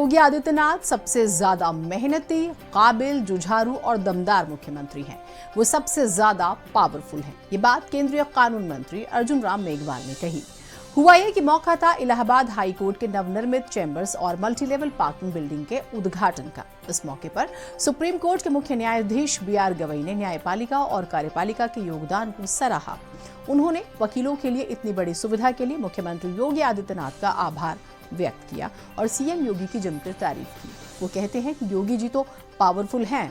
योगी आदित्यनाथ सबसे ज्यादा मेहनती, काबिल, जुझारू और दमदार मुख्यमंत्री हैं। वो सबसे ज्यादा पावरफुल हैं। ये बात केंद्रीय कानून मंत्री अर्जुन राम मेघवाल ने कही। हुआ ये कि मौका था इलाहाबाद हाई कोर्ट के नवनिर्मित चैम्बर्स और मल्टी लेवल पार्किंग बिल्डिंग के उद्घाटन का। इस मौके पर सुप्रीम कोर्ट के मुख्य न्यायाधीश BR गवई ने न्यायपालिका और कार्यपालिका के योगदान को सराहा। उन्होंने वकीलों के लिए इतनी बड़ी सुविधा के लिए मुख्यमंत्री योगी आदित्यनाथ का आभार व्यक्त किया और CM योगी की जमकर तारीफ की। वो कहते हैं कि योगी जी तो पावरफुल हैं।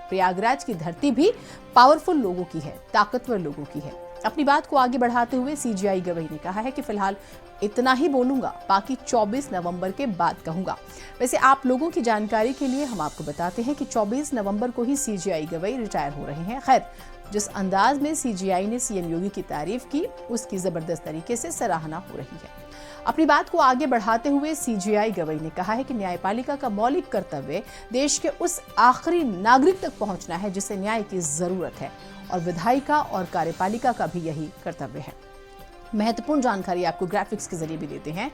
प्रयागराज की धरती भी पावरफुल लोगों की है, ताकतवर लोगों की है। अपनी बात को आगे बढ़ाते हुए CJI गवई ने कहा है कि फिलहाल इतना ही बोलूंगा, बाकी 24 नवंबर के बाद कहूंगा। वैसे आप लोगों की जानकारी के लिए हम आपको बताते हैं कि 24 नवंबर को ही CJI गवई रिटायर हो रहे हैं। खैर, जिस अंदाज में CJI ने CM योगी की तारीफ की, उसकी जबरदस्त तरीके से सराहना हो रही है। अपनी बात को आगे बढ़ाते हुए CJI गवई ने कहा है कि न्यायपालिका का मौलिक कर्तव्य देश के उस आखिरी नागरिक तक पहुंचना है जिसे न्याय की जरूरत है, और विधायिका और कार्यपालिका का भी यही कर्तव्य है। महत्वपूर्ण जानकारी आपको ग्राफिक्स के जरिए भी देते हैं।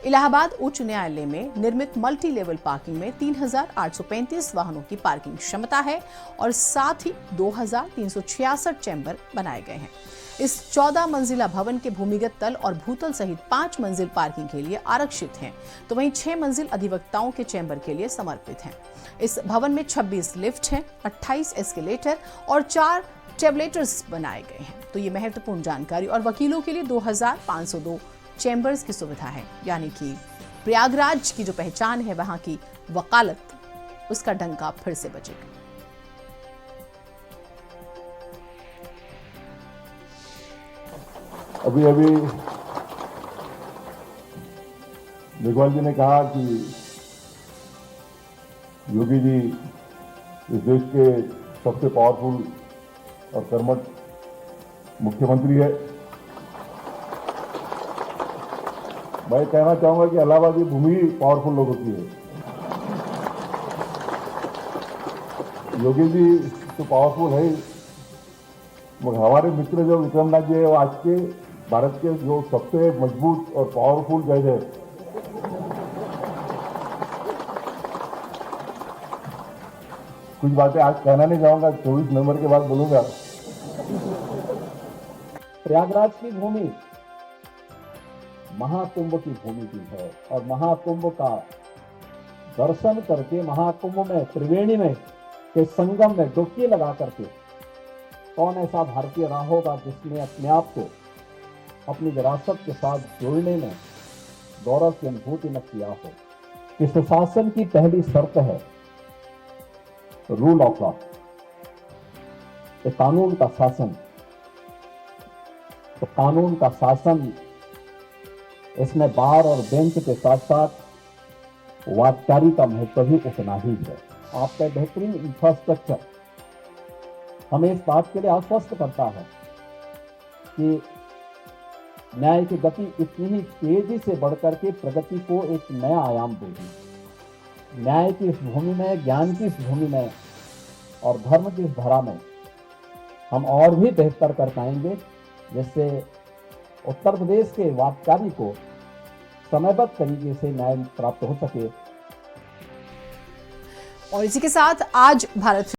इलाहाबाद उच्च न्यायालय में निर्मित मल्टी लेवल पार्किंग में 3835 वाहनों की पार्किंग क्षमता है और साथ ही 2366 चैम्बर बनाए गए हैं। इस 14 मंजिला भवन के भूमिगत तल और भूतल सहित 5 मंजिल पार्किंग के लिए आरक्षित हैं, तो वहीं 6 मंजिल अधिवक्ताओं के चैम्बर के लिए समर्पित हैं। इस भवन में 26 लिफ्ट हैं, 28 एस्केलेटर और 4 टेबलेटर्स बनाए गए हैं। तो ये महत्वपूर्ण जानकारी। और वकीलों के लिए 2502 चैम्बर्स की सुविधा है, यानी कि प्रयागराज की जो पहचान है वहां की वकालत, उसका डंका फिर से बजेगा। अभी मेघवाल जी ने कहा कि योगी जी इस देश के सबसे पावरफुल और कर्मठ मुख्यमंत्री है। मैं कहना चाहूंगा कि इलाहाबाद की भूमि पावरफुल लोगों की है। योगी जी तो पावरफुल है, मगर हमारे मित्र जो विक्रमनाथ जी है, वो आज के भारत के जो सबसे मजबूत और पावरफुल जज है। कुछ बातें आज कहना नहीं चाहूंगा, 24 नवंबर के बाद बोलूंगा। प्रयागराज की भूमि महाकुंभ की भूमि की है और महाकुंभ का दर्शन करके, महाकुंभ में त्रिवेणी में के संगम में डुबकी लगा करके कौन ऐसा भारतीय रहा होगा जिसने अपने आप को अपनी विरासत के साथ जोड़ने में गौरव की अनुभूति न किया हो। कि सुशासन की पहली शर्त है रूल ऑफ लॉ, कानून का शासन। तो कानून का शासन, इसमें बार और बेंच के साथ साथ वादकारी का महत्व भी उतना ही है। आपका बेहतरीन इंफ्रास्ट्रक्चर हमें इस बात के लिए आश्वस्त करता है कि न्याय की गति इतनी ही तेजी से बढ़कर के प्रगति को एक नया आयाम देगी। न्याय की इस भूमि में, ज्ञान की इस भूमि में और धर्म की इस धरा में हम और भी बेहतर कर पाएंगे, जिससे उत्तर प्रदेश के वादकारी को समयबद्ध तरीके से न्याय प्राप्त हो सके। और इसी के साथ आज भारत